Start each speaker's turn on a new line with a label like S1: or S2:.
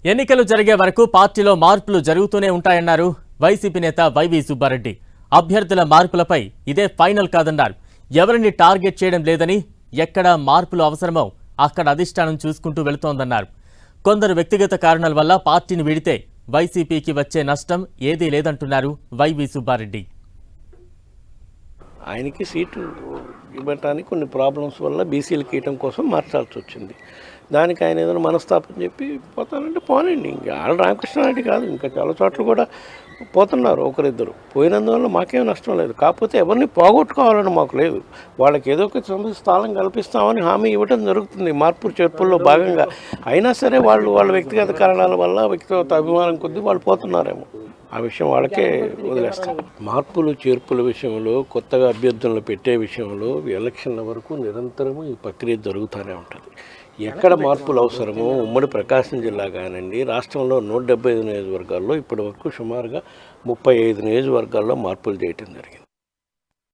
S1: ఎన్నికలు జరిగే వరకు పార్టీలో మార్పులు జరుగుతూనే ఉంటాయన్నారు వైసీపీ నేత వైవి సుబ్బారెడ్డి. అభ్యర్థుల మార్పులపై ఇదే ఫైనల్ కాదన్నారు. ఎవరిని టార్గెట్ చేయడం లేదని, ఎక్కడ మార్పులు అవసరమో అక్కడ అధిష్టానం చూసుకుంటూ వెళుతోందన్నారు. కొందరు వ్యక్తిగత కారణాల వల్ల పార్టీని వీడితే వైసీపీకి వచ్చే నష్టం ఏదీ లేదంటున్నారు వైవి సుబ్బారెడ్డి.
S2: ఆయనకి సీటు ఇవ్వటానికి కొన్ని ప్రాబ్లమ్స్ వల్ల బీసీలకు ఇవ్వటం కోసం మార్చాల్సి వచ్చింది. దానికి ఆయన ఏదైనా మనస్తాపం చెప్పి పోతానంటే పోనండి. ఇంకా ఆడ రామకృష్ణారెడ్డి కాదు, ఇంకా చాలా చోట్ల కూడా పోతున్నారు ఒకరిద్దరు. పోయినందువల్ల మాకేం నష్టం లేదు. కాకపోతే ఎవరిని పోగొట్టుకోవాలని మాకు లేదు. వాళ్ళకి ఏదో ఒక స్థానం కల్పిస్తామని హామీ ఇవ్వడం జరుగుతుంది మార్పు చేర్పుల్లో భాగంగా. అయినా సరే వాళ్ళ వ్యక్తిగత కారణాల వల్ల, వ్యక్తిగత అభిమానం కొద్దీ వాళ్ళు పోతున్నారేమో. ఆ విషయం వాళ్ళకే వదిలేస్తాం. మార్పులు చేర్పుల విషయంలో, కొత్తగా అభ్యర్థులను పెట్టే విషయంలో ఎలక్షన్ల వరకు నిరంతరము ఈ ప్రక్రియ జరుగుతూనే ఉంటుంది. ఎక్కడ మార్పులు అవసరమో ఉమ్మడి ప్రకాశం జిల్లా కానివ్వండి, రాష్ట్రంలో 175 నియోజకవర్గాల్లో ఇప్పటి వరకు సుమారుగా 35 నియోజకవర్గాల్లో మార్పులు చేయటం జరిగింది.